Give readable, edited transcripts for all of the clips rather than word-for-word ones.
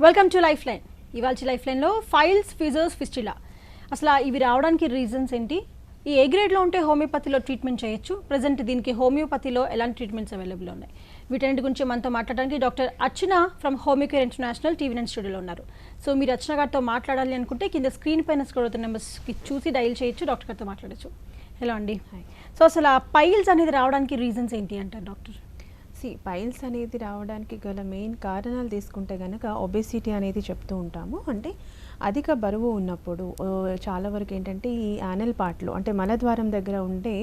Welcome to life line. ఇవాళ life లైన్లో files, fissures, ఫిస్టిలా అసలు ఇవి రావడానికి రీజన్స్ ఏంటి? ఈ ఏ గ్రేడ్లో ఉంటే హోమియోపతిలో ట్రీట్మెంట్ చేయొచ్చు? ప్రజెంట్ దీనికి హోమియోపతిలో ఎలాంటి ట్రీట్మెంట్స్ అవైలబుల్ ఉన్నాయి? వీటన్నిటి గురించి మనతో మాట్లాడడానికి doctor Archana from Homeocare international TV9 స్టూడియోలో ఉన్నారు. సో మీరు అర్చన గారితో మాట్లాడాలి అనుకుంటే కింద స్క్రీన్ పైన స్క్రోల్ అవుతున్న నెంబర్స్కి చూసి డైల్ చేయొచ్చు, డాక్టర్ గారితో మాట్లాడచ్చు. హలో అండి. సో అసలు ఆ పైల్స్ అనేది రావడానికి రీజన్స్ ఏంటి అంటారు డాక్టర్? పైల్స్ అనేది రావడానికి గల మెయిన్ కారణాలు తీసుకుంటే కనుక ఒబెసిటీ అనేది చెప్తూ ఉంటాము. అంటే అధిక బరువు ఉన్నప్పుడు చాలా వరకు ఏంటంటే ఈ యానల్ పార్ట్లో అంటే మలద్వారం దగ్గర ఉండే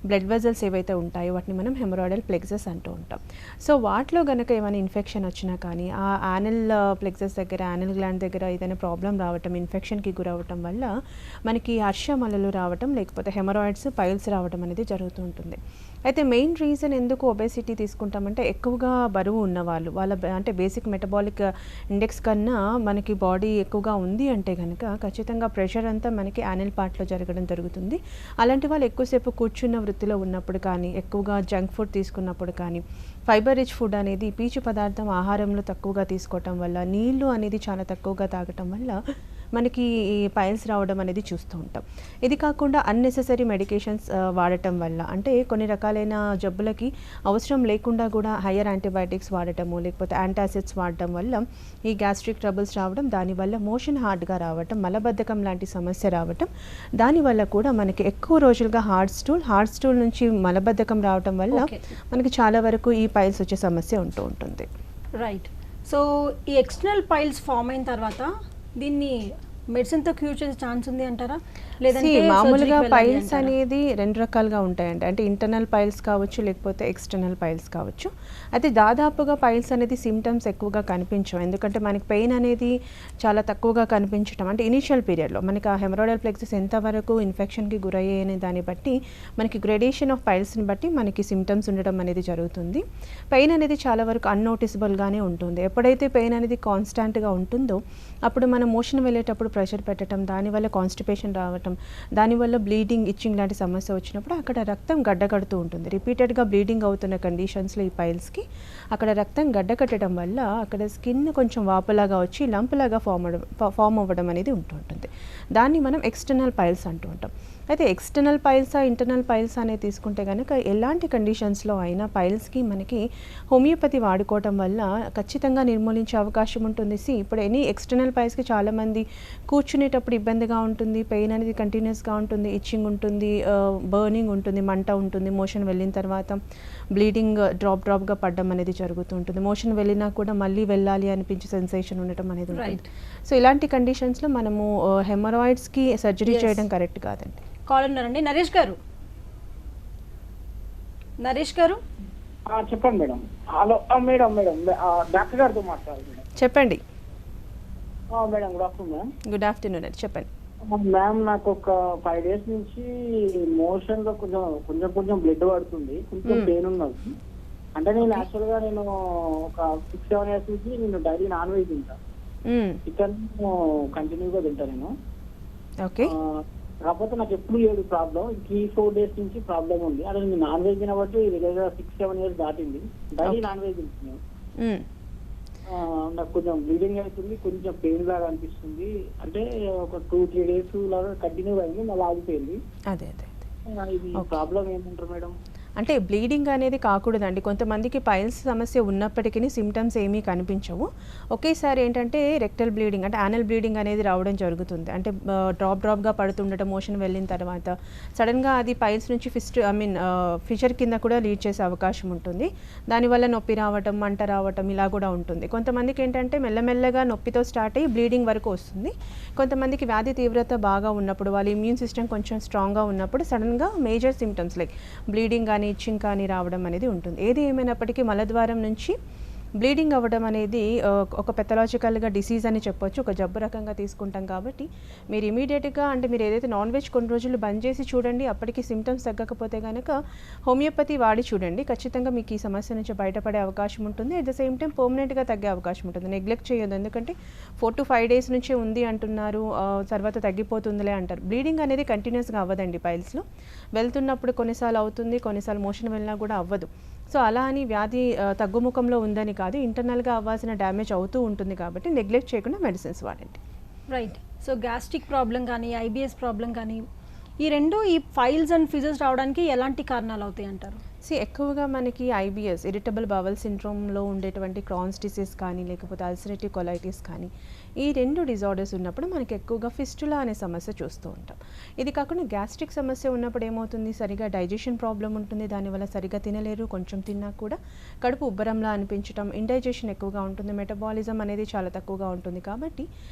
బ్లడ్ వెజల్స్ ఏవైతే ఉంటాయో వాటిని మనం హెమరాయిడల్ ప్లెక్సెస్ అంటూ ఉంటాం. సో వాటిలో కనుక ఏమైనా ఇన్ఫెక్షన్ వచ్చినా కానీ ఆ యానల్ ప్లెక్సెస్ దగ్గర యానల్ గ్లాండ్ దగ్గర ఏదైనా ప్రాబ్లం రావటం, ఇన్ఫెక్షన్కి గురవటం వల్ల మనకి హర్షమలలు రావటం లేకపోతే హెమరాయిడ్స్, పైల్స్ రావటం అనేది జరుగుతూ ఉంటుంది. అయితే మెయిన్ రీజన్ ఎందుకు ఒబెసిటీ తీసుకుంటామంటే ఎక్కువగా బరువు ఉన్నవాళ్ళు వాళ్ళ అంటే బేసిక్ మెటబాలిక్ ఇండెక్స్ కన్నా మనకి బాడీ ఎక్కువగా ఉంది అంటే కనుక ఖచ్చితంగా ప్రెషర్ అంతా మనకి యానల్ పార్ట్లో జరగడం జరుగుతుంది. అలాంటి వాళ్ళు ఎక్కువసేపు కూర్చున్న వృత్తిలో ఉన్నప్పుడు కానీ, ఎక్కువగా జంక్ ఫుడ్ తీసుకున్నప్పుడు కానీ, ఫైబర్ రిచ్ ఫుడ్ అనేది పీచు పదార్థం ఆహారంలో తక్కువగా తీసుకోవటం వల్ల, నీళ్లు అనేది చాలా తక్కువగా తాగటం వల్ల మనకి ఈ పైల్స్ రావడం అనేది చూస్తూ ఉంటాం. ఇది కాకుండా అన్నెసెసరీ మెడికేషన్స్ వాడటం వల్ల అంటే కొన్ని రకాలైన జబ్బులకి అవసరం లేకుండా కూడా హయ్యర్ యాంటీబయాటిక్స్ వాడటము లేకపోతే యాంటాసిడ్స్ వాడటం వల్ల ఈ గ్యాస్ట్రిక్ ట్రబుల్స్ రావడం, దానివల్ల మోషన్ హార్డ్గా రావటం, మలబద్ధకం లాంటి సమస్య రావటం, దానివల్ల కూడా మనకి ఎక్కువ రోజులుగా హార్డ్ స్టూల్ నుంచి మలబద్ధకం రావటం వల్ల మనకి చాలా వరకు ఈ పైల్స్ వచ్చే సమస్య ఉంటూ ఉంటుంది. రైట్. సో ఈ ఎక్స్టర్నల్ పైల్స్ ఫామ్ అయిన తర్వాత దీన్ని మెడిసిన్తో క్యూర్ చేసే ఛాన్స్ ఉంది అంటారా? లేదంటే మామూలుగా పైల్స్ అనేది రెండు రకాలుగా ఉంటాయండి. అంటే ఇంటర్నల్ పైల్స్ కావచ్చు లేకపోతే ఎక్స్టర్నల్ పైల్స్ కావచ్చు. అయితే దాదాపుగా పైల్స్ అనేది సిమ్టమ్స్ ఎక్కువగా కనిపించవు. ఎందుకంటే మనకి పెయిన్ అనేది చాలా తక్కువగా కనిపించడం అంటే ఇనీషియల్ పీరియడ్లో మనకి ఆ హెమరాయిడల్ ప్లెక్సెస్ ఎంతవరకు ఇన్ఫెక్షన్కి గురయ్యే దాన్ని బట్టి మనకి గ్రేడేషన్ ఆఫ్ పైల్స్ని బట్టి మనకి సిమ్టమ్స్ ఉండడం అనేది జరుగుతుంది. పెయిన్ అనేది చాలా వరకు అన్నోటిసబుల్గానే ఉంటుంది. ఎప్పుడైతే పెయిన్ అనేది కాన్స్టాంట్గా ఉంటుందో అప్పుడు మనం మోషన్ వెళ్ళేటప్పుడు ప్రెషర్ పెట్టడం, దానివల్ల కాన్స్టిపేషన్ రావటం, దానివల్ల బ్లీడింగ్, ఇచ్చింగ్ లాంటి సమస్య వచ్చినప్పుడు అక్కడ రక్తం గడ్డకడుతూ ఉంటుంది. రిపీటెడ్గా బ్లీడింగ్ అవుతున్న కండిషన్స్లో ఈ పైల్స్కి అక్కడ రక్తం గడ్డకట్టడం వల్ల అక్కడ స్కిన్ కొంచెం వాపులాగా వచ్చి లంపులాగా ఫామ్ అవ్వడం అనేది ఉంటుంటుంది. దాన్ని మనం ఎక్స్టర్నల్ పైల్స్ అంటూ ఉంటాం. అయితే ఎక్స్టర్నల్ పైల్సా ఇంటర్నల్ పైల్స్ అనేది తీసుకుంటే కనుక ఎలాంటి కండిషన్స్లో అయినా పైల్స్కి మనకి హోమియోపతి వాడుకోవటం వల్ల ఖచ్చితంగా నిర్మూలించే అవకాశం ఉంటుంది. ఇప్పుడు ఎనీ ఎక్స్టర్నల్ పైల్స్కి చాలామంది కూర్చునేటప్పుడు ఇబ్బందిగా ఉంటుంది, పెయిన్ అనేది కంటిన్యూస్గా ఉంటుంది, ఇచ్చింగ్ ఉంటుంది, బర్నింగ్ ఉంటుంది, మంట ఉంటుంది, మోషన్ వెళ్ళిన తర్వాత బ్లీడింగ్ డ్రాప్గా పడడం అనేది జరుగుతూ ఉంటుంది. మోషన్ వెళ్ళినా కూడా మళ్ళీ వెళ్ళాలి అనిపించే సెన్సేషన్ ఉండటం అనేది ఉంటుంది. సో ఇలాంటి కండిషన్స్లో మనము హెమరాయిడ్స్కి సర్జరీ చేయడం కరెక్ట్ కాదండి. కాల్ ఉన్నారండి. నరేష్ గారు చెప్పండి మేడం. హలో మేడం డాక్టర్ గారితో మాట్లాడాలి మేడం. చెప్పండి madam. Good afternoon. Good afternoon అండి, చెప్పండి. మ్యామ్ నాకు ఒక 5 days నుంచి మోషన్ లో కొంచెం బ్లడ్ పడుతుంది, కొంచెం పెయిన్ ఉన్నది. అంటే నేను యాక్చువల్ గా ఒక 6-7 years నుంచి నేను డైలీ నాన్ వెజ్ తింటా, చికెన్ కంటిన్యూగా తింటా నేను. ఓకే. కాకపోతే నాకు ఎప్పుడు లేదు ప్రాబ్లం, 3-4 days నుంచి ప్రాబ్లం ఉంది. అదే నేను నాన్ వెజ్ తినబట్టి 6-7 years దాటింది, డైలీ నాన్ వెజ్ తింటున్నాను. నాకు కొంచెం బ్లీడింగ్ అవుతుంది, కొంచెం పెయిన్ లాగా అనిపిస్తుంది. అంటే ఒక 2-3 days లాగా కంటిన్యూ అయింది, మళ్ళీ ఆగిపోయింది. అదే ఇది ప్రాబ్లం ఏమంటారు మేడం? అంటే బ్లీడింగ్ అనేది కాకూడదండి. కొంతమందికి పైల్స్ సమస్య ఉన్నప్పటికీ సిమ్టమ్స్ ఏమీ కనిపించవు. ఒకేసారి ఏంటంటే రెక్టల్ బ్లీడింగ్ అంటే యానల్ బ్లీడింగ్ అనేది రావడం జరుగుతుంది. అంటే డ్రాప్గా పడుతుండటం, మోషన్ వెళ్ళిన తర్వాత సడన్గా అది పైల్స్ నుంచి ఫిషర్ కింద కూడా లీడ్ చేసే అవకాశం ఉంటుంది. దానివల్ల నొప్పి రావటం, మంట రావటం ఇలా కూడా ఉంటుంది. కొంతమందికి ఏంటంటే మెల్లమెల్లగా నొప్పితో స్టార్ట్ అయ్యి బ్లీడింగ్ వరకు వస్తుంది. కొంతమందికి వ్యాధి తీవ్రత బాగా ఉన్నప్పుడు, వాళ్ళ ఇమ్యూన్ సిస్టమ్ కొంచెం స్ట్రాంగ్గా ఉన్నప్పుడు సడన్గా మేజర్ సిమ్టమ్స్ లైక్ బ్లీడింగ్ కానీ ఇచ్చింగ్ కానీ రావడం అనేది ఉంటుంది. ఏది ఏమైనప్పటికీ మలద్వారం నుంచి బ్లీడింగ్ అవ్వడం అనేది ఒక పెథలాజికల్గా డిసీజ్ అని చెప్పొచ్చు, ఒక జబ్బు రకంగా తీసుకుంటాం. కాబట్టి మీరు ఇమీడియట్గా అంటే మీరు ఏదైతే నాన్ వెజ్ కొన్ని రోజులు బంద్ చేసి చూడండి, అప్పటికి సిమ్టమ్స్ తగ్గకపోతే కనుక హోమియోపతి వాడి చూడండి, ఖచ్చితంగా మీకు ఈ సమస్య నుంచి బయటపడే అవకాశం ఉంటుంది. అట్ ద సేమ్ టైం పర్మనెంట్గా తగ్గే అవకాశం ఉంటుంది. నెగ్లెక్ట్ చేయొద్దు, ఎందుకంటే 4-5 days నుంచే ఉంది అంటున్నారు, తర్వాత తగ్గిపోతుందిలే అంటారు. బ్లీడింగ్ అనేది కంటిన్యూస్గా అవ్వదండి పైల్స్లో. వెళ్తున్నప్పుడు కొన్నిసార్లు అవుతుంది, కొన్నిసార్లు మోషన్ వెళ్ళినా కూడా అవ్వదు. సో అలా అని వ్యాధి తగ్గుముఖంలో ఉందని కాదు, ఇంటర్నల్గా అవ్వాల్సిన డ్యామేజ్ అవుతూ ఉంటుంది కాబట్టి నెగ్లెక్ట్ చేయకుండా మెడిసిన్స్ వాడండి. రైట్. సో గ్యాస్ట్రిక్ ప్రాబ్లం కానీ ఐబిఎస్ ప్రాబ్లం కానీ ఈ రెండు ఈ ఫైల్స్ అండ్ ఫిజర్స్ రావడానికి ఎలాంటి కారణాలు అవుతాయి అంటారు? ఎక్కువగా మనకి ఐబిఎస్ ఇరిటబుల్ బవల్ సిండ్రోమ్లో ఉండేటువంటి క్రాన్స్ డిసీజ్ కానీ లేకపోతే అల్సరేటివ్ కొలైటిస్ కానీ ఈ రెండు డిజార్డర్స్ ఉన్నప్పుడు మనకి ఎక్కువగా ఫిస్టులా అనే సమస్య చూస్తూ ఉంటాం. ఇది కాకుండా గ్యాస్ట్రిక్ సమస్య ఉన్నప్పుడు ఏమవుతుంది, సరిగా డైజెషన్ ప్రాబ్లం ఉంటుంది, దానివల్ల సరిగా తినలేరు, కొంచెం తిన్నా కూడా కడుపు ఉబ్బరంలా అనిపించడం, ఇండైజెషన్ ఎక్కువగా ఉంటుంది, మెటబాలిజం అనేది చాలా తక్కువగా ఉంటుంది. కాబట్టి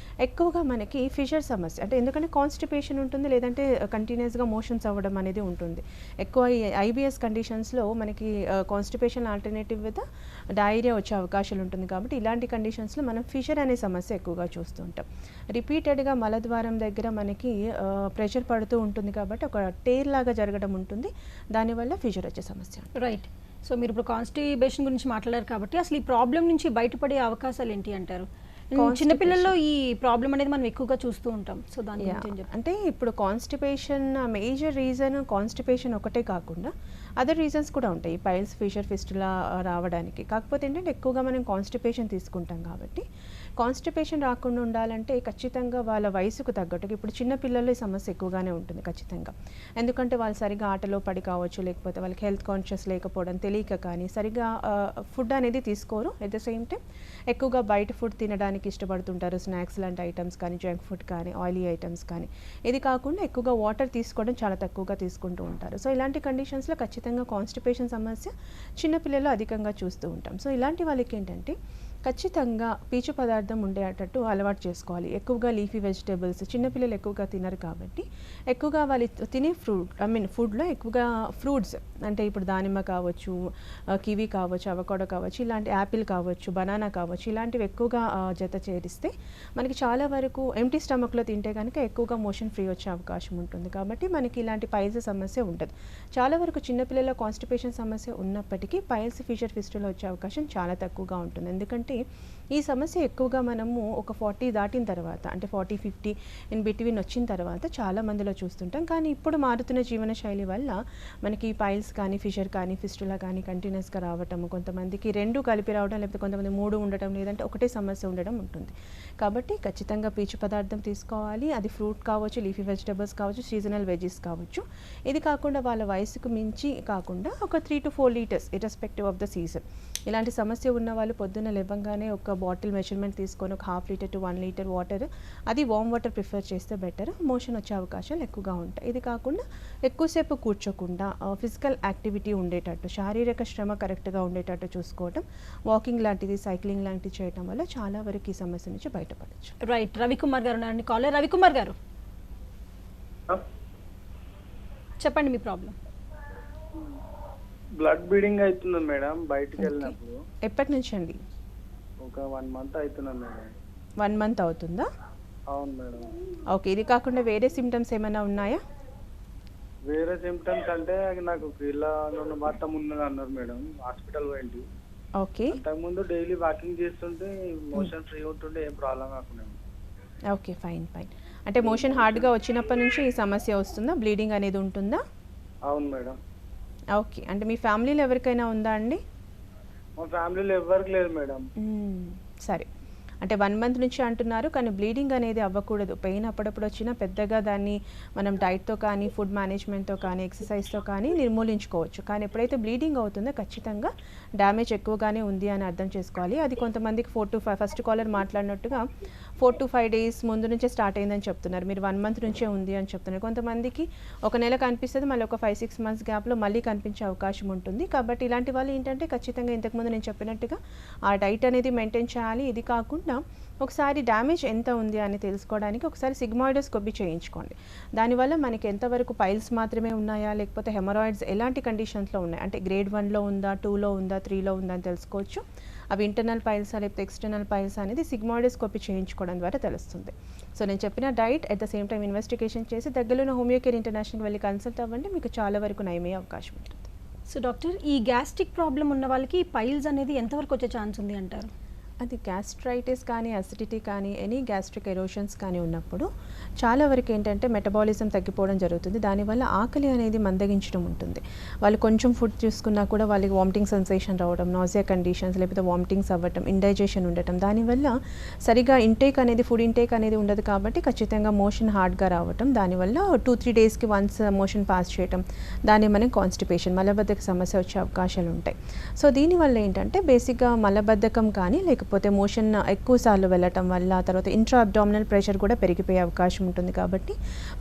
ఎక్కువగా మనకి ఫిషర్ సమస్య అంటే ఎందుకంటే కాన్స్టిపేషన్ ఉంటుంది, లేదంటే కంటిన్యూస్గా మోషన్స్ అవ్వడం అనేది ఉంటుంది. ఎక్కువ ఈ ఐబిఎస్ కండిషన్స్లో మనకి కాన్స్టిపేషన్ ఆల్టర్నేటివ్ విత్ డయేరియా వచ్చే అవకాశాలు ఉంటుంది. కాబట్టి ఇలాంటి కండిషన్స్లో మనం ఫిషర్ అనే సమస్య ఎక్కువగా చూస్తుంటాం. రిపీటెడ్గా మలద్వారం దగ్గర మనకి ప్రెషర్ పడుతూ ఉంటుంది కాబట్టి ఒక టేర్ లాగా జరగడం ఉంటుంది, దానివల్ల ఫిషర్ వచ్చే సమస్య. రైట్. సో మీరు ఇప్పుడు కాన్స్టిపేషన్ గురించి మాట్లాడారు కాబట్టి అసలు ఈ ప్రాబ్లం నుంచి బయటపడే అవకాశాలు ఏంటి అంటారు? చిన్నపిల్లల్లో ఈ ప్రాబ్లం అనేది మనం ఎక్కువగా చూస్తూ ఉంటాం. సో దాని గురించి ఏం చెప్తారు? అంటే ఇప్పుడు కాన్స్టిపేషన్ మేజర్ రీజన్ కాన్స్టిపేషన్ ఒకటే కాకుండా అదర్ రీజన్స్ కూడా ఉంటాయి పైల్స్, ఫిషర్, ఫిస్టులా రావడానికి. కాకపోతే ఏంటంటే ఎక్కువగా మనం కాన్స్టిపేషన్ తీసుకుంటాం కాబట్టి కాన్స్టిపేషన్ రాకుండా ఉండాలంటే ఖచ్చితంగా వాళ్ళ వయసుకు తగ్గట్టుగా ఇప్పుడు చిన్న పిల్లల్లో ఈ సమస్య ఎక్కువగానే ఉంటుంది ఖచ్చితంగా. ఎందుకంటే వాళ్ళు సరిగా ఆటలో పడి కావచ్చు, లేకపోతే వాళ్ళకి హెల్త్ కాన్షియస్ లేకపోవడం, తెలియక కానీ సరిగా ఫుడ్ అనేది తీసుకోరు. ఎట్ ద సేమ్ టైం ఎక్కువగా బయట ఫుడ్ తినడానికి ఇష్టపడుతుంటారు, స్నాక్స్ లాంటి ఐటమ్స్ కానీ, జంక్ ఫుడ్ కానీ, ఆయిలీ ఐటమ్స్ కానీ. ఇది కాకుండా ఎక్కువగా వాటర్ తీసుకోవడం చాలా తక్కువగా తీసుకుంటూ ఉంటారు. సో ఇలాంటి కండిషన్స్లో ఖచ్చితంగా కాన్స్టిపేషన్ సమస్య చిన్నపిల్లల్లో అధికంగా చూస్తూ ఉంటాం. సో ఇలాంటి వాళ్ళకి ఏంటంటే ఖచ్చితంగా పీచు పదార్థం ఉండేటట్టు అలవాటు చేసుకోవాలి. ఎక్కువగా లీఫీ వెజిటేబుల్స్ చిన్నపిల్లలు ఎక్కువగా తినరు కాబట్టి ఎక్కువగా వాళ్ళు తినే ఫుడ్లో ఎక్కువగా ఫ్రూట్స్ అంటే ఇప్పుడు దానిమ్మ కావచ్చు, కివీ కావచ్చు, అవకాడో కావచ్చు, ఇలాంటి యాపిల్ కావచ్చు, బనానా కావచ్చు, ఇలాంటివి ఎక్కువగా జత చేరిస్తే మనకి చాలా వరకు ఎంటీ స్టమక్లో తింటే కనుక ఎక్కువగా మోషన్ ఫ్రీ వచ్చే అవకాశం ఉంటుంది. కాబట్టి మనకి ఇలాంటి పైల్స్ సమస్య ఉంటుంది. చాలా వరకు చిన్నపిల్లల కాన్స్టిపేషన్ సమస్య ఉన్నప్పటికీ పైల్స్, ఫిషర్, ఫిస్టులా వచ్చే అవకాశం చాలా తక్కువగా ఉంటుంది. ఎందుకంటే ఈ సమస్య ఎక్కువగా మనము ఒక 40 దాటిన తర్వాత అంటే 40-50 ఇన్ బిట్వీన్ వచ్చిన తర్వాత చాలా మందిలో చూస్తుంటాం. కానీ ఇప్పుడు మారుతున్న జీవన శైలి వల్ల మనకి పైల్స్ కానీ, ఫిషర్ కానీ, ఫిస్టులా కానీ కంటిన్యూస్గా రావటం, కొంతమందికి 2 కలిపి రావడం, లేకపోతే కొంతమంది 3 ఉండటం, లేదంటే ఒకటే సమస్య ఉండడం ఉంటుంది. కాబట్టి ఖచ్చితంగా పీచు పదార్థం తీసుకోవాలి. అది ఫ్రూట్ కావచ్చు, లీఫీ వెజిటబుల్స్ కావచ్చు, సీజనల్ వెజీస్ కావచ్చు. ఇది కాకుండా వాళ్ళ వయసుకు మించి కాకుండా ఒక 3 to 4 litres irrespective of the season. ఇలాంటి సమస్య ఉన్న వాళ్ళు పొద్దున్న లేవగానే ఒక బాటిల్ మెజర్మెంట్ తీసుకొని ఒక 1/2 లీటర్ to 1 లీటర్ వాటర్, అది వామ్ వాటర్ ప్రిఫర్ చేస్తే బెటర్. మోషన్ వచ్చే అవకాశాలు ఎక్కువగా ఉంటాయి. ఇది కాకుండా ఎక్కువసేపు కూర్చోకుండా ఫిజికల్ యాక్టివిటీ ఉండేటట్టు, శారీరక శ్రమ కరెక్ట్గా ఉండేటట్టు చూసుకోవడం, వాకింగ్ లాంటిది, సైక్లింగ్ లాంటివి చేయడం వల్ల చాలా వరకు ఈ సమస్య నుంచి బయటపడచ్చు. రైట్. రవికుమార్ గారు ఉన్నారండి కాలర్. రవికుమార్ గారు చెప్పండి మీ ప్రాబ్లం. బ్లడ్ బ్లీడింగ్ అవుతుంది మేడం బయటికి వెళ్ళినప్పుడు. ఎప్పటి నుంచి అండి? ఒక 1 month అవుతుంది మేడం. 1 month అవుతుందా? అవును మేడం. ఓకే. ఇది కాకుండా వేరే సిమ్టమ్స్ ఏమైనా ఉన్నాయా? వేరే సిమ్టమ్స్ అంటే నాకు కీళ్ళ వాతం ఉన్నది అన్నారు మేడం, హాస్పిటల్ పోయింది. ఓకే. అంతకుముందు డైలీ వాకింగ్ చేస్తుంటే మోషన్ ఫ్రీ ఉంటుండే, ఏం ప్రాబ్లం కాకుండా. Okay, fine. అంటే మోషన్ హార్డ్గా వచ్చినప్పటి నుంచి ఈ సమస్య వస్తుందా? బ్లీడింగ్ అనేది ఉంటుందా? అవును మేడం. ఓకే. అంటే మీ ఫ్యామిలీలో ఎవరికైనా ఉందా అండి? మా ఫ్యామిలీలో ఎవరికి లేదు మేడం. సరే. అంటే 1 month నుంచి అంటున్నారు, కానీ బ్లీడింగ్ అనేది అవ్వకూడదు. పెయిన్ అప్పుడప్పుడు వచ్చినా పెద్దగా దాన్ని మనం డైట్తో కానీ, ఫుడ్ మేనేజ్మెంట్తో కానీ, ఎక్సర్సైజ్తో కానీ నిర్మూలించుకోవచ్చు. కానీ ఎప్పుడైతే బ్లీడింగ్ అవుతుందో ఖచ్చితంగా డ్యామేజ్ ఎక్కువగానే ఉంది అని అర్థం చేసుకోవాలి. అది కొంతమందికి 4 to 5 first caller మాట్లాడినట్టుగా 4 to 5 days ముందు నుంచే స్టార్ట్ అయిందని చెప్తున్నారు. మీరు 1 month నుంచే ఉంది అని చెప్తున్నారు. కొంతమందికి 1 నెల కనిపిస్తుంది, మళ్ళీ ఒక 5-6 months గ్యాప్లో మళ్ళీ కనిపించే అవకాశం ఉంటుంది. కాబట్టి ఇలాంటి వాళ్ళు ఏంటంటే ఖచ్చితంగా ఇంతకుముందు నేను చెప్పినట్టుగా ఆ డైట్ అనేది మెయింటైన్ చేయాలి. ఇది కాకుండా ఒకసారి డ్యామేజ్ ఎంత ఉంది అని తెలుసుకోవడానికి ఒకసారి సిగ్మాయిడోస్కోపీ చేయించుకోండి. దానివల్ల మనకి ఎంతవరకు పైల్స్ మాత్రమే ఉన్నాయా, లేకపోతే హెమరాయిడ్స్ ఎలాంటి కండిషన్స్లో ఉన్నాయి, అంటే గ్రేడ్ 1లో ఉందా, 2లో ఉందా, 3లో ఉందా అని తెలుసుకోవచ్చు. అవి ఇంటర్నల్ పైల్సా లేకపోతే ఎక్స్టర్నల్ పైల్సా అనేది సిగ్మాయిడోస్కోపీ చేయించుకోవడం ద్వారా తెలుస్తుంది. సో నేను చెప్పిన diet at the same time investigation చేసి దగ్గరలో హోమియో కేర్ ఇంటర్నేషనల్ వెళ్ళి కన్సల్ట్ అవ్వండి, మీకు చాలా వరకు నయమయ్యే అవకాశం ఉంటుంది. సో డాక్టర్, ఈ గ్యాస్ట్రిక్ ప్రాబ్లం ఉన్న వాళ్ళకి పైల్స్ అనేది ఎంతవరకు వచ్చే ఛాన్స్ ఉంది అంటారు? అది గ్యాస్ట్రైటిస్ కానీ అసిడిటీ కానీ ఎనీ గ్యాస్ట్రిక్ ఎరోషన్స్ కానీ ఉన్నప్పుడు చాలా వరకు ఏంటంటే మెటబాలిజం తగ్గిపోవడం జరుగుతుంది. దానివల్ల ఆకలి అనేది మందగించడం ఉంటుంది. వాళ్ళు కొంచెం ఫుడ్ తీసుకున్నా కూడా వాళ్ళకి వామిటింగ్ సెన్సేషన్ రావడం, నాజియా కండిషన్స్, లేకపోతే వామిటింగ్స్ అవ్వటం, ఇండైజెషన్ ఉండటం, దానివల్ల సరిగా ఇంటేక్ అనేది ఫుడ్ ఇంటేక్ అనేది ఉండదు కాబట్టి ఖచ్చితంగా మోషన్ హార్డ్గా రావటం, దానివల్ల 2-3 డేస్కి వన్స్ మోషన్ పాస్ చేయటం, దాన్ని మనం కాన్స్టిపేషన్ మలబద్ధక సమస్య వచ్చే అవకాశాలు ఉంటాయి. సో దీనివల్ల ఏంటంటే బేసిక్గా మలబద్ధకం కానీ లేకపోతే మోషన్ ఎక్కువ సార్లు వెళ్ళటం వల్ల తర్వాత ఇంట్రా అబ్డామినల్ ప్రెషర్ కూడా పెరిగిపోయే అవకాశం ఉంటుంది. కాబట్టి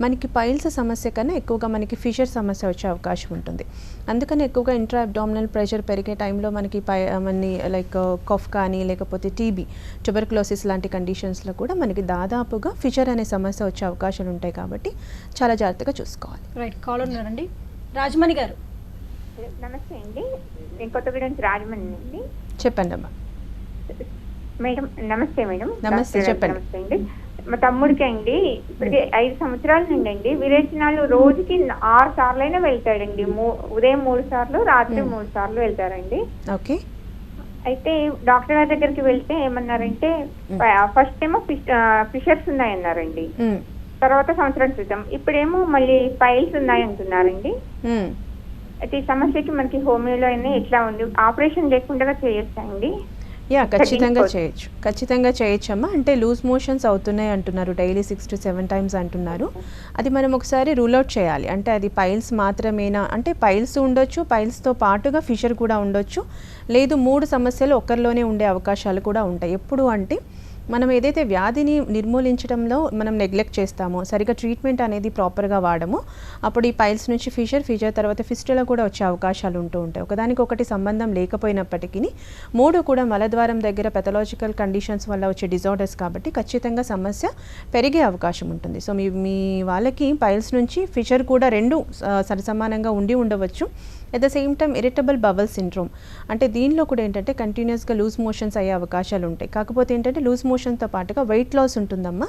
మనకి పైల్స్ సమస్య కన్నా ఎక్కువగా మనకి ఫిషర్ సమస్య వచ్చే అవకాశం ఉంటుంది. అందుకని ఎక్కువగా ఇంట్రా అబ్డామినల్ ప్రెషర్ పెరిగే టైంలో మనకి లైక్ కఫ్ కానీ లేకపోతే టీబీ, ట్యూబర్క్లోసిస్ లాంటి కండిషన్స్లో కూడా మనకి దాదాపుగా ఫిషర్ అనే సమస్య వచ్చే అవకాశాలు ఉంటాయి. కాబట్టి చాలా జాగ్రత్తగా చూసుకోవాలి. రైట్, కాల్ ఉన్నారండి రాజమణి గారు. నమస్తే అండి, నేను కొత్తగూడెం నుంచి రాజమండ్రి అండి. చెప్పండి అమ్మా. మేడం నమస్తే. మేడం నమస్తే, చెప్పండి. నమస్తే అండి. మా తమ్ముడికి అండి ఇప్పటికి 5 సంవత్సరాల నుండి అండి విరేచనాలు రోజుకి 6 సార్లైనా వెళ్తాడండి. ఉదయం 3 సార్లు, రాత్రి 3 సార్లు వెళ్తారండి. ఓకే. అయితే డాక్టర్ గారి దగ్గరికి వెళ్తే ఏమన్నారంటే ఫస్ట్ ఏమో ఫిషర్స్ ఉన్నాయన్నారండి, తర్వాత సంవత్సరం క్రితం ఇప్పుడేమో మళ్ళీ పైల్స్ ఉన్నాయంటున్నారండి. అయితే ఈ సమస్యకి మనకి హోమియోలో అయినా ఎట్లా ఉంది, ఆపరేషన్ లేకుండా చేయొచ్చా అండి? యా, ఖచ్చితంగా చేయొచ్చమ్మా. అంటే లూజ్ మోషన్స్ అవుతున్నాయి అంటున్నారు, డైలీ 6 to 7 టైమ్స్ అంటున్నారు. అది మనం ఒకసారి రూల్ అవుట్ చేయాలి. అంటే అది పైల్స్ మాత్రమేనా అంటే పైల్స్ ఉండొచ్చు, పైల్స్తో పాటుగా ఫిషర్ కూడా ఉండొచ్చు, లేదు 3 సమస్యలు ఒక్కరిలోనే ఉండే అవకాశాలు కూడా ఉంటాయి. ఎప్పుడు అంటే మనం ఏదైతే వ్యాధిని నిర్మూలించడంలో మనం నెగ్లెక్ట్ చేస్తామో, సరిగా ట్రీట్మెంట్ అనేది ప్రాపర్గా వాడమో, అప్పుడు ఈ పైల్స్ నుంచి ఫిషర్ తర్వాత ఫిస్టులా కూడా వచ్చే అవకాశాలు ఉంటూ ఉంటాయి. ఒకదానికొకటి సంబంధం లేకపోయినప్పటికీ 3 కూడా మలద్వారం దగ్గర పెథలాజికల్ కండిషన్స్ వల్ల వచ్చే డిజార్డర్స్ కాబట్టి ఖచ్చితంగా సమస్య పెరిగే అవకాశం ఉంటుంది. సో మీ వాళ్ళకి పైల్స్ నుంచి ఫిషర్ కూడా 2 సరిసమానంగా ఉండవచ్చు. At the same time irritable bowel syndrome అంటే దీనిలో కూడా ఏంటంటే కంటిన్యూస్గా లూజ్ మోషన్స్ అయ్యే అవకాశాలు ఉంటాయి. కాకపోతే ఏంటంటే లూజ్ మోషన్తో పాటుగా వెయిట్ లాస్ ఉంటుందమ్మా.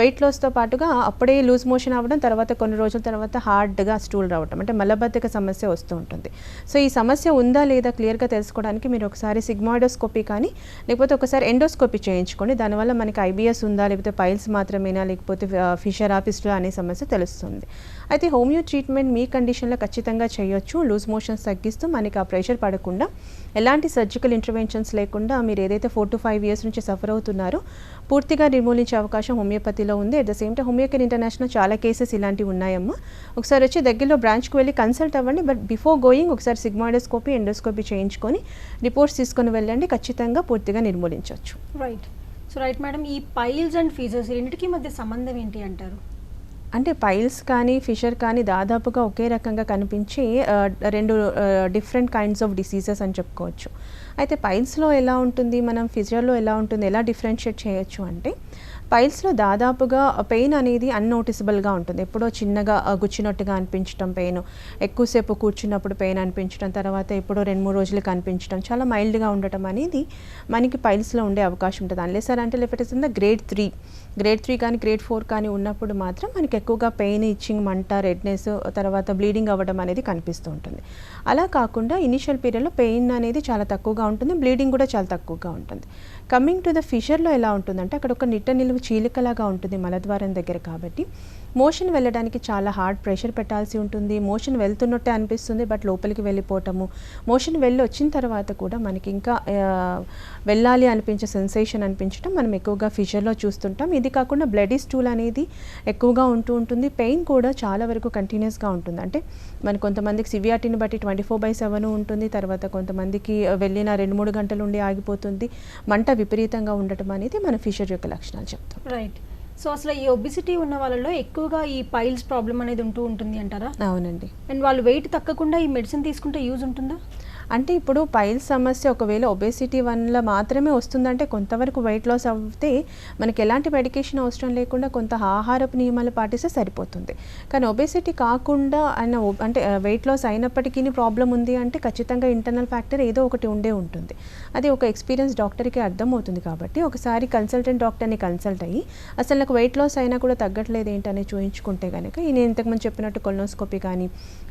వెయిట్ లాస్తో పాటుగా అప్పుడే లూజ్ మోషన్ అవ్వడం, తర్వాత కొన్ని రోజుల తర్వాత హార్డ్గా స్టూల్ రావడం, అంటే మలబద్ధక సమస్య వస్తూ ఉంటుంది. సో ఈ సమస్య ఉందా లేదా క్లియర్గా తెలుసుకోవడానికి మీరు ఒకసారి సిగ్మాయిడోస్కోపీ కానీ లేకపోతే ఒకసారి ఎండోస్కోపీ చేయించుకోండి. దానివల్ల మనకి ఐబిఎస్ ఉందా, లేకపోతే పైల్స్ మాత్రమేనా, లేకపోతే ఫిషరా ఫిస్టులా అనే సమస్య తెలుస్తుంది. అయితే హోమియో ట్రీట్మెంట్ మీ కండిషన్లో ఖచ్చితంగా చేయొచ్చు. లూజ్ మోషన్స్ తగ్గిస్తూ మనకి ఆ ప్రెషర్ పడకుండా, ఎలాంటి సర్జికల్ ఇంటర్వెన్షన్స్ లేకుండా మీరు ఏదైతే 4 to 5 years నుంచి సఫర్ అవుతున్నారో పూర్తిగా నిర్మూలించే అవకాశం హోమియోపతిలో ఉంది. At the same time Homeocare international చాలా కేసెస్ ఇలాంటివి ఉన్నాయమ్మా. ఒకసారి వచ్చి దగ్గరలో బ్రాంచ్కి వెళ్ళి కన్సల్ట్ అవ్వండి. బట్ బిఫోర్ గోయింగ్ ఒకసారి సిగ్మాయిడోస్కోపీ, ఎండోస్కోపీ చేయించుకొని రిపోర్ట్స్ తీసుకొని వెళ్ళండి. ఖచ్చితంగా పూర్తిగా నిర్మూలించవచ్చు. రైట్. సో రైట్ మేడం, ఈ పైల్స్ అండ్ ఫీజర్స్ రెండింటికి మధ్య సంబంధం ఏంటి అంటారు? అంటే పైల్స్ కానీ ఫిషర్ కానీ దాదాపుగా ఒకే రకంగా కనిపించే 2 డిఫరెంట్ కైండ్స్ ఆఫ్ డిసీజెస్ అని చెప్పుకోవచ్చు. అయితే పైల్స్లో ఎలా ఉంటుంది, మనం ఫిషర్లో ఎలా ఉంటుంది, ఎలా డిఫరెన్షియేట్ చేయొచ్చు అంటే పైల్స్లో దాదాపుగా పెయిన్ అనేది అన్నోటిసబుల్గా ఉంటుంది. ఎప్పుడో చిన్నగా గుచ్చినట్టుగా అనిపించడం పెయిన్, ఎక్కువసేపు కూర్చున్నప్పుడు పెయిన్ అనిపించడం, తర్వాత ఎప్పుడో 2-3 రోజులకు అనిపించడం, చాలా మైల్డ్గా ఉండటం అనేది మనకి పైల్స్లో ఉండే అవకాశం ఉంటుంది. అన్లెస్ అంటే if it is in the grade 3 కానీ గ్రేడ్ 4 కానీ ఉన్నప్పుడు మాత్రం మనకి ఎక్కువగా పెయిన్, ఇచ్చింగ్, మంట, రెడ్నెస్, తర్వాత బ్లీడింగ్ అవ్వడం అనేది కనిపిస్తూ ఉంటుంది. అలా కాకుండా ఇనిషియల్ పీరియడ్లో పెయిన్ అనేది చాలా తక్కువగా ఉంటుంది, బ్లీడింగ్ కూడా చాలా తక్కువగా ఉంటుంది. కమింగ్ టు ద ఫిషర్లో ఎలా ఉంటుందంటే అక్కడ ఒక నిలువు చీలికలాగా ఉంటుంది మలద్వారం దగ్గర. కాబట్టి మోషన్ వెళ్ళడానికి చాలా హార్డ్ ప్రెషర్ పెట్టాల్సి ఉంటుంది. మోషన్ వెళ్తున్నట్టే అనిపిస్తుంది, బట్ లోపలికి వెళ్ళిపోవటము, మోషన్ వెళ్ళి వచ్చిన తర్వాత కూడా మనకి ఇంకా వెళ్ళాలి అనిపించే సెన్సేషన్ అనిపించడం మనం ఎక్కువగా ఫిషర్లో చూస్తుంటాం. ఇది కాకుండా బ్లడీ స్టూల్ అనేది ఎక్కువగా ఉంటుంది. పెయిన్ కూడా చాలా వరకు కంటిన్యూస్గా ఉంటుంది. అంటే మన కొంతమందికి సివియారిటీని బట్టి 24/7 ఉంటుంది. తర్వాత కొంతమందికి వెళ్ళిన 2-3 గంటలు ఉండి ఆగిపోతుంది. మంట విపరీతంగా ఉండటం అనేది మన ఫిషర్ యొక్క లక్షణాలు చెప్తాం. రైట్. సో అసలు ఈ ఒబిసిటీ ఉన్న వాళ్ళలో ఎక్కువగా ఈ పైల్స్ ప్రాబ్లం అనేది ఉంటుంది అంటారా? అవునండి. అండ్ వాళ్ళు వెయిట్ తగ్గకుండా ఈ మెడిసిన్ తీసుకుంటే యూజ్ ఉంటుందా? అంటే ఇప్పుడు పైల్స్ సమస్య ఒకవేళ ఒబేసిటీ వల్ల మాత్రమే వస్తుందంటే కొంతవరకు వెయిట్ లాస్ అవుతే మనకి ఎలాంటి మెడికేషన్ అవసరం లేకుండా కొంత ఆహారపు నియమాలు పాటిస్తే సరిపోతుంది. కానీ ఒబేసిటీ కాకుండా అంటే వెయిట్ లాస్ అయినప్పటికీ ప్రాబ్లం ఉంది అంటే ఖచ్చితంగా ఇంటర్నల్ ఫ్యాక్టర్ ఏదో ఒకటి ఉంటుంది. అది ఒక ఎక్స్పీరియన్స్ డాక్టర్కి అర్థమవుతుంది. కాబట్టి ఒకసారి కన్సల్టెంట్ డాక్టర్ని కన్సల్ట్ అయ్యి అసలు నాకు వెయిట్ లాస్ అయినా కూడా తగ్గట్లేదు ఏంటని చూయించుకుంటే కనుక నేను ఇంతకుముందు చెప్పినట్టు కొలనోస్కోపీ కానీ,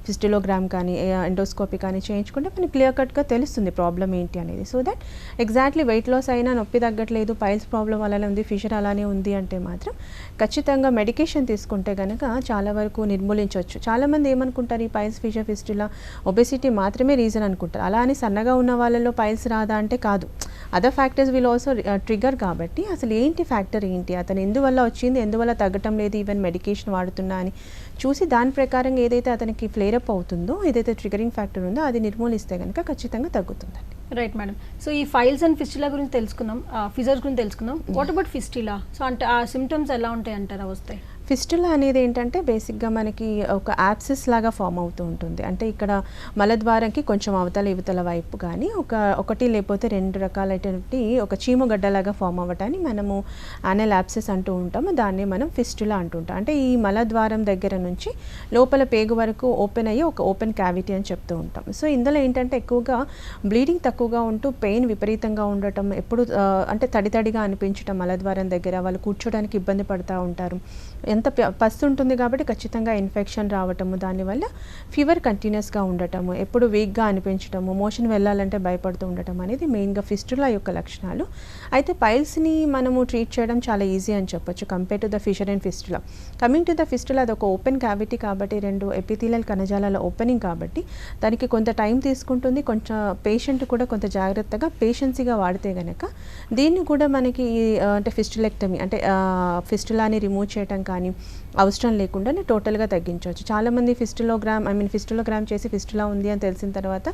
ఫిస్టులోగ్రామ్ కానీ, ఎండోస్కోపీ కానీ చేయించుకుంటే మనకి క్లియర్ కట్గా తెలుస్తుంది ప్రాబ్లం ఏంటి అనేది. So that exactly weight loss అయినా నొప్పి తగ్గట్లేదు, పైల్స్ ప్రాబ్లం అలానే ఉంది, ఫిషర్ అలానే ఉంది అంటే మాత్రం ఖచ్చితంగా మెడికేషన్ తీసుకుంటే కనుక చాలా వరకు నిర్మూలించవచ్చు. చాలామంది ఏమనుకుంటారు, ఈ పైల్స్, ఫిషర్, ఫిస్టులా, ఒబెసిటీ మాత్రమే రీజన్ అనుకుంటారు. అలా అని సన్నగా ఉన్న వాళ్ళలో పైల్స్ రాదా అంటే కాదు, other factors will also trigger. కాబట్టి అసలు ఏంటి ఫ్యాక్టర్ ఏంటి, అతను ఎందువల్ల వచ్చింది, ఎందువల్ల తగ్గటం లేదు, ఈవెన్ మెడికేషన్ వాడుతున్నా అని చూసి దాని ప్రకారం ఏదైతే అతనికి ఫ్లేరప్ అవుతుందో, ఏదైతే ట్రిగరింగ్ ఫ్యాక్టర్ ఉందో అది నిర్మూలిస్తే కనుక ఖచ్చితంగా తగ్గుతుందండి. Right madam. సో ఈ ఫైల్స్ అండ్ ఫిస్టిలా గురించి తెలుసుకున్నాం, ఫిజర్స్ గురించి తెలుసుకున్నాం. What about ఫిస్టిలా? సో అంటే ఆ సిమ్టమ్స్ ఎలా ఉంటాయి అంటారా వస్తాయి? ఫిస్టులా అనేది ఏంటంటే బేసిక్గా మనకి ఒక యాప్సిస్ లాగా ఫామ్ అవుతూ ఉంటుంది. అంటే ఇక్కడ మలద్వారంకి కొంచెం అవతల ఇవతల వైపు కానీ ఒకటి లేకపోతే 2 రకాలైనటువంటి ఒక చీమగడ్డలాగా ఫామ్ అవ్వటాన్ని మనము యానల్ యాప్సిస్ అంటూ ఉంటాము. దాన్ని మనం ఫిస్టులా అంటుంటాం. అంటే ఈ మలద్వారం దగ్గర నుంచి లోపల పేగు వరకు ఓపెన్ అయ్యి ఒక ఓపెన్ క్యావిటీ అని చెప్తూ ఉంటాం. సో ఇందులో ఏంటంటే ఎక్కువగా బ్లీడింగ్ తక్కువగా ఉంటూ పెయిన్ విపరీతంగా ఉండటం, ఎప్పుడు అంటే తడితడిగా అనిపించడం మలద్వారం దగ్గర, వాళ్ళు కూర్చోడానికి ఇబ్బంది పడుతూ ఉంటారు. ఎంత పస్తు ఉంటుంది కాబట్టి ఖచ్చితంగా ఇన్ఫెక్షన్ రావటము, దానివల్ల ఫీవర్ కంటిన్యూస్గా ఉండటము, ఎప్పుడు వీక్గా అనిపించటము, మోషన్ వెళ్ళాలంటే భయపడుతూ ఉండటం అనేది మెయిన్గా ఫిస్టులా యొక్క లక్షణాలు. అయితే పైల్స్ని మనము ట్రీట్ చేయడం చాలా ఈజీ అని చెప్పొచ్చు compare to the fissure and fistula. Coming to the fistula, అది ఒక ఓపెన్ క్యావిటీ కాబట్టి 2 ఎపిథీలియల్ కణజాలాల ఓపెనింగ్ కాబట్టి దానికి కొంత టైం తీసుకుంటుంది. కొంచెం పేషెంట్ కూడా కొంత జాగ్రత్తగా పేషెన్సీగా వాడితే గనక దీన్ని కూడా మనకి అంటే ఫిస్టులెక్టమీ అంటే ఫిస్టులాని రిమూవ్ చేయటం కానీ అవసరం లేకుండానే టోటల్గా తగ్గించవచ్చు. చాలామంది ఫిస్టులోగ్రామ్ చేసి ఫిస్టులా ఉంది అని తెలిసిన తర్వాత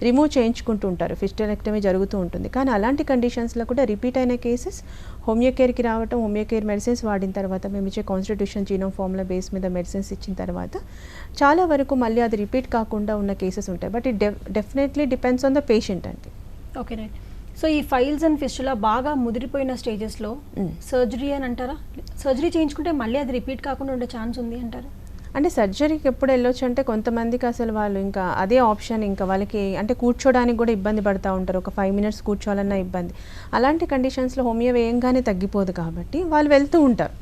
రిమూవ్ చేయించుకుంటూ ఉంటారు, ఫిస్టులెక్టమీ జరుగుతూ ఉంటుంది. కానీ అలాంటి కండిషన్స్లో కూడా రిపీట్ అయిన కేసెస్ హోమియోకేర్కి రావటం, హోమియోకేర్ మెడిసిన్స్ వాడిన తర్వాత మేము ఇచ్చే కాన్స్టిట్యూషన్ జీనోమ్ ఫార్ములా బేస్ మీద మెడిసిన్స్ ఇచ్చిన తర్వాత చాలా వరకు మళ్ళీ అది రిపీట్ కాకుండా ఉన్న కేసెస్ ఉంటాయి. But it definitely depends on the patient అండి. Okay right. సో ఈ ఫైల్స్ అండ్ ఫిస్టులా బాగా ముదిరిపోయిన స్టేజెస్లో సర్జరీ అని అంటారా? సర్జరీ చేయించుకుంటే మళ్ళీ అది రిపీట్ కాకుండా ఉండే ఛాన్స్ ఉంది అంటారా? అంటే సర్జరీకి ఎప్పుడు వెళ్ళొచ్చు అంటే కొంతమందికి అసలు వాళ్ళు ఇంకా అదే ఆప్షన్, ఇంకా వాళ్ళకి అంటే కూర్చోడానికి కూడా ఇబ్బంది పడుతూ ఉంటారు, ఒక 5 మినిట్స్ కూర్చోవాలన్నా ఇబ్బంది. అలాంటి కండిషన్స్లో హోమియో వేయంగానే తగ్గిపోదు కాబట్టి వాళ్ళు వెళ్తూ ఉంటారు.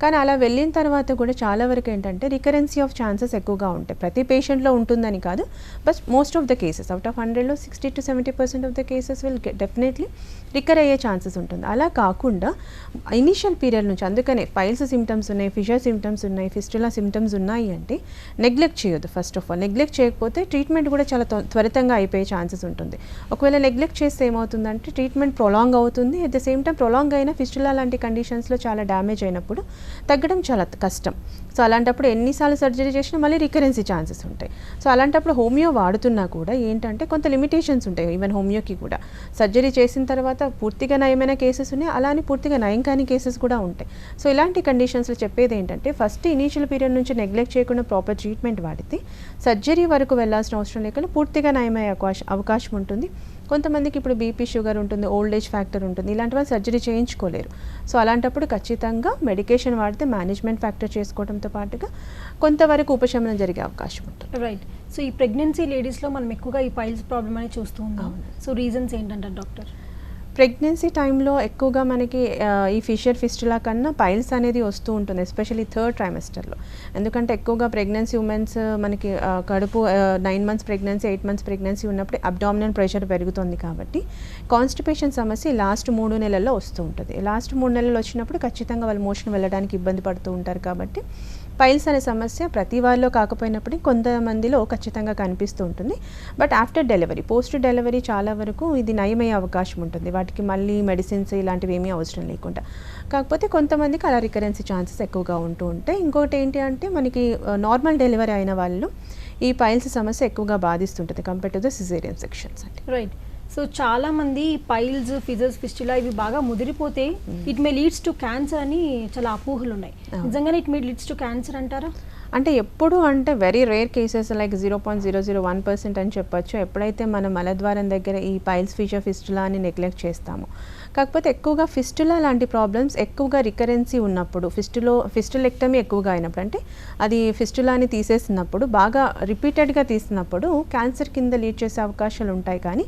కానీ అలా వెళ్ళిన తర్వాత కూడా చాలా వరకు ఏంటంటే రికరెన్సీ ఆఫ్ ఛాన్సెస్ ఎక్కువగా ఉంటాయి. ప్రతి పేషెంట్లో ఉంటుందని కాదు, but most of the cases out of 100లో 60 to 70% of the cases will definitely recur అయ్యే ఛాన్సెస్ ఉంటుంది. అలా కాకుండా ఇనీషియల్ పీరియడ్ నుంచి, అందుకనే పైల్స్ సిమ్టమ్స్ ఉన్నాయి, ఫిషర్ సిమ్టమ్స్ ఉన్నాయి, ఫిస్టులా సిమ్టమ్స్ ఉన్నాయి అంటే నెగ్లెక్ట్ చేయొద్దు. ఫస్ట్ ఆఫ్ ఆల్ నెగ్లెక్ట్ చేయకపోతే ట్రీట్మెంట్ కూడా చాలా త్వరితంగా అయిపోయే ఛాన్సెస్ ఉంటుంది. ఒకవేళ నెగ్లెక్ట్ చేస్తే ఏమవుతుందంటే ట్రీట్మెంట్ ప్రొలాంగ్ అవుతుంది. At the same time prolong అయిన ఫిస్టులా లాంటి కండిషన్స్లో చాలా డ్యామేజ్ అయినప్పుడు తగ్గడం చాలా కష్టం. సో అలాంటప్పుడు ఎన్నిసార్లు సర్జరీ చేసినా మళ్ళీ రికరెన్సీ ఛాన్సెస్ ఉంటాయి. సో అలాంటప్పుడు హోమియో వాడుతున్నా కూడా ఏంటంటే కొంత లిమిటేషన్స్ ఉంటాయి. ఈవెన్ హోమియోకి కూడా సర్జరీ చేసిన తర్వాత పూర్తిగా నయమైన కేసెస్ ఉన్నాయి, అలానే పూర్తిగా నయం కాని కేసెస్ కూడా ఉంటాయి. సో ఇలాంటి కండిషన్స్లో చెప్పేది ఏంటంటే ఫస్ట్ ఇనీషియల్ పీరియడ్ నుంచి నెగ్లెక్ట్ చేయకుండా ప్రాపర్ ట్రీట్మెంట్ వాడితే సర్జరీ వరకు వెళ్ళాల్సిన అవసరం లేకుండా పూర్తిగా నయమయ్యే అవకాశం ఉంటుంది. కొంతమందికి ఇప్పుడు బీపీ, షుగర్ ఉంటుంది, ఓల్డ్ ఏజ్ ఫ్యాక్టర్ ఉంటుంది, ఇలాంటి వాళ్ళు సర్జరీ చేయించుకోలేరు. సో అలాంటప్పుడు ఖచ్చితంగా మెడికేషన్ వాడితే మేనేజ్మెంట్ ఫ్యాక్టర్ చేసుకోవడంతో పాటుగా కొంతవరకు ఉపశమనం జరిగే అవకాశం ఉంటుంది. రైట్. సో ఈ ప్రెగ్నెన్సీ లేడీస్లో మనం ఎక్కువగా ఈ పైల్స్ ప్రాబ్లమ్ అని చూస్తూ ఉన్నాం. సో రీజన్స్ ఏంటంటారు డాక్టర్? ప్రెగ్నెన్సీ టైంలో ఎక్కువగా మనకి ఈ ఫిషర్ ఫిస్టులా కన్నా పైల్స్ అనేది వస్తూ ఉంటుంది, ఎస్పెషల్లీ 3rd ట్రైమెస్టర్లో. ఎందుకంటే ఎక్కువగా ప్రెగ్నెన్సీ ఉమెన్స్ మనకి కడుపు 9 మంత్స్ ప్రెగ్నెన్సీ, 8 మంత్స్ ప్రెగ్నెన్సీ ఉన్నప్పుడు అబ్డామినల్ ప్రెషర్ పెరుగుతుంది కాబట్టి కాన్స్టిపేషన్ సమస్య లాస్ట్ 3 నెలల్లో వస్తూ ఉంటుంది. లాస్ట్ 3 నెలలు వచ్చినప్పుడు ఖచ్చితంగా వాళ్ళు మోషన్ వెళ్ళడానికి ఇబ్బంది పడుతూ ఉంటారు. కాబట్టి పైల్స్ అనే సమస్య ప్రతి వారిలో కాకపోయినప్పటికీ కొంతమందిలో ఖచ్చితంగా కనిపిస్తూ ఉంటుంది. But after delivery, post delivery చాలా వరకు ఇది నయమయ్యే అవకాశం ఉంటుంది, వాటికి మళ్ళీ మెడిసిన్స్ ఇలాంటివి ఏమీ అవసరం లేకుండా. కాకపోతే కొంతమందికి అలా రికరెన్సీ ఛాన్సెస్ ఎక్కువగా ఉంటూ ఉంటాయి. ఇంకోటి ఏంటి అంటే మనకి నార్మల్ డెలివరీ అయిన వాళ్ళు ఈ పైల్స్ సమస్య ఎక్కువగా బాధిస్తుంటుంది compare to the caesarean sections అంటే. రైట్. సో చాలా మంది పైల్స్, ఫిజర్స్, ఫిస్టులా ఇవి బాగా ముదిరిపోతే it may leads to cancer అని చాలా అపోహలు ఉన్నాయి. నిజంగానే it may leads to cancer అంటారా? అంటే ఎప్పుడు అంటే వెరీ రేర్ కేసెస్ లైక్ 0.001% అని చెప్పొచ్చు. ఎప్పుడైతే మనం మలద్వారం దగ్గర ఈ పైల్స్, ఫిషర్, ఫిస్టులా అని నెగ్లెక్ట్ చేస్తామో. కాకపోతే ఎక్కువగా ఫిస్టులా లాంటి ప్రాబ్లమ్స్ ఎక్కువగా రికరెన్సీ ఉన్నప్పుడు, ఫిస్టులెక్టమీ ఎక్కువగా అయినప్పుడు, అంటే అది ఫిస్టులాని తీసేసినప్పుడు, బాగా రిపీటెడ్గా తీసినప్పుడు క్యాన్సర్ కింద లీడ్ చేసే అవకాశాలు ఉంటాయి. కానీ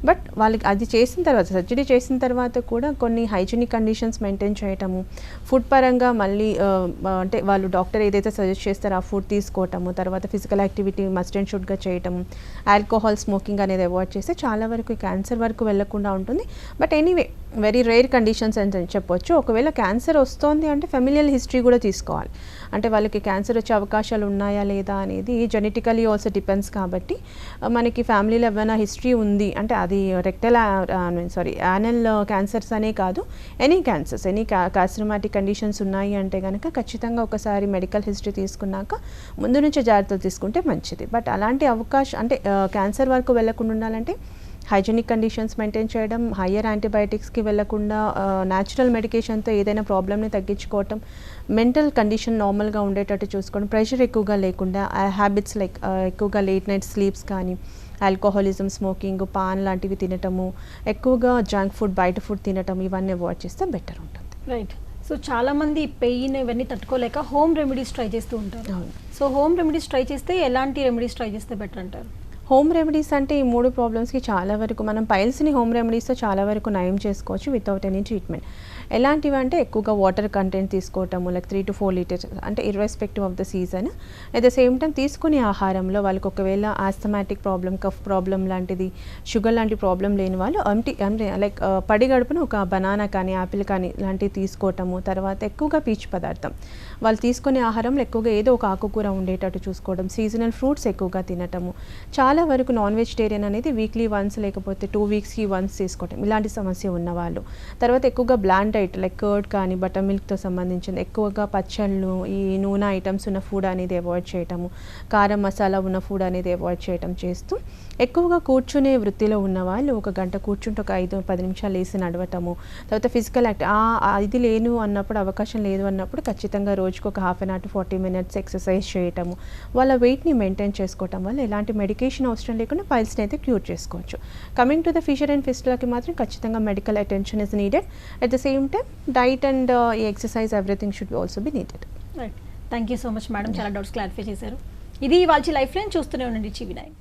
బట్ వాళ్ళకి అది చేసిన తర్వాత, సర్జరీ చేసిన తర్వాత కూడా కొన్ని హైజీనిక్ కండిషన్స్ మెయింటైన్ చేయటము, ఫుడ్ పరంగా మళ్ళీ అంటే వాళ్ళు డాక్టర్ ఏదైతే సజెస్ట్ చేస్తారో చేస్తారు ఆ ఫుడ్ తీసుకోవటము, తర్వాత ఫిజికల్ యాక్టివిటీ మస్ట్ అండ్ షుడ్గా చేయటము, ఆల్కహాల్ స్మోకింగ్ అనేది అవాయిడ్ చేస్తే చాలా వరకు క్యాన్సర్ వరకు వెళ్ళకుండా ఉంటుంది. But anyway very rare conditions అని చెప్పొచ్చు. ఒకవేళ క్యాన్సర్ వస్తోంది అంటే ఫెమిలియల్ హిస్టరీ కూడా తీసుకోవాలి. అంటే వాళ్ళకి క్యాన్సర్ వచ్చే అవకాశాలు ఉన్నాయా లేదా అనేది జెనెటికలీ ఆల్సో డిపెండ్స్. కాబట్టి మనకి ఫ్యామిలీలో ఏమైనా హిస్టరీ ఉంది అంటే అది రెక్టల్ యానల్ క్యాన్సర్స్ అనే కాదు, ఎనీ క్యాన్సర్స్, ఎనీ కార్సినోమాటిక్ కండిషన్స్ ఉన్నాయి అంటే కనుక ఖచ్చితంగా ఒకసారి మెడికల్ హిస్టరీ తీసుకున్నాక ముందు నుంచే జాగ్రత్తలు తీసుకుంటే మంచిది. బట్ అలాంటి అవకాశం అంటే క్యాన్సర్ వరకు వెళ్ళకుండా ఉండాలంటే హైజీనిక్ కండిషన్స్ మెయింటైన్ చేయడం, హయ్యర్ యాంటీబయాటిక్స్కి వెళ్లకుండా న్యాచురల్ మెడికేషన్తో ఏదైనా ప్రాబ్లమ్ని తగ్గించుకోవటం, మెంటల్ కండిషన్ నార్మల్గా ఉండేటట్టు చూసుకోవడం, ప్రెషర్ ఎక్కువగా లేకుండా, హ్యాబిట్స్ లైక్ ఎక్కువగా లేట్ నైట్ స్లీప్స్ కానీ, ఆల్కహాలిజం, స్మోకింగ్, పాన్ లాంటివి తినటము, ఎక్కువగా జంక్ ఫుడ్, బయట ఫుడ్ తినటం, ఇవన్నీ అవాయిడ్ చేస్తే బెటర్ ఉంటుంది. రైట్. సో చాలామంది పెయిన్ ఇవన్నీ తట్టుకోలేక హోమ్ రెమెడీస్ ట్రై చేస్తూ ఉంటారు. అవును. సో హోమ్ రెమెడీస్ ట్రై చేస్తే ఎలాంటి రెమెడీస్ ట్రై చేస్తే బెటర్ అంటారు? హోమ్ రెమెడీస్ అంటే ఈ 3 ప్రాబ్లమ్స్కి చాలా వరకు మనం పైల్స్ని హోమ్ రెమెడీస్తో చాలా వరకు నయం చేసుకోవచ్చు వితౌట్ ఎనీ ట్రీట్మెంట్. ఎలాంటివి అంటే ఎక్కువగా వాటర్ కంటెంట్ తీసుకోవటము, లైక్ 3 to 4 లీటర్స్, అంటే irrespective of the season. At the same time తీసుకునే ఆహారంలో వాళ్ళకి ఒకవేళ ఆస్థమాటిక్ ప్రాబ్లం, కఫ్ ప్రాబ్లం లాంటిది, షుగర్ లాంటి ప్రాబ్లం లేని వాళ్ళు అంటే లైక్ పడి గడుపున ఒక బనానా కానీ, యాపిల్ కానీ లాంటివి తీసుకోవటము. తర్వాత ఎక్కువగా పీచు పదార్థం వాళ్ళు తీసుకునే ఆహారంలో ఎక్కువగా ఏదో ఒక ఆకుకూర ఉండేటట్టు చూసుకోవడం, సీజనల్ ఫ్రూట్స్ ఎక్కువగా తినటము. చాలా వరకు నాన్ వెజిటేరియన్ అనేది వీక్లీ వన్స్ లేకపోతే 2 వీక్స్కి వన్స్ తీసుకోవటం, ఇలాంటి సమస్య ఉన్నవాళ్ళు. తర్వాత ఎక్కువగా బ్లాండ్ డైట్ లైక్ కర్డ్ కానీ, బటర్ మిల్క్తో సంబంధించింది, ఎక్కువగా పచ్చళ్ళు, ఈ నూనె ఐటమ్స్ ఉన్న ఫుడ్ అనేది అవాయిడ్ చేయటము, కారం మసాలా ఉన్న ఫుడ్ అనేది అవాయిడ్ చేయటం చేస్తూ, ఎక్కువగా కూర్చునే వృత్తిలో ఉన్న వాళ్ళు 1 గంట కూర్చుంటే ఒక 5-10 నిమిషాలు లేసి నడవటము. తర్వాత ఫిజికల్ ఇది లేను అన్నప్పుడు, అవకాశం లేదు అన్నప్పుడు ఖచ్చితంగా రోజుకు ఒక 1/2 hour to 40 minutes ఎక్సర్సైజ్ చేయటము, వాళ్ళ వెయిట్ని మెయింటైన్ చేసుకోవటం వల్ల ఎలాంటి మెడికేషన్ అవసరం లేకుండా పైల్స్ని అయితే క్యూర్ చేసుకోవచ్చు. Coming to the fissure and ఫిస్టులాకి మాత్రం ఖచ్చితంగా medical attention is needed. At the same time diet and exercise everything should also be needed. Right. Thank you so much madam, చాలా డౌట్స్ క్లారిఫై చేశారు. ఇది వాళ్ళ లైఫ్ లైన్. చూస్తూనే ఉండండి TV9.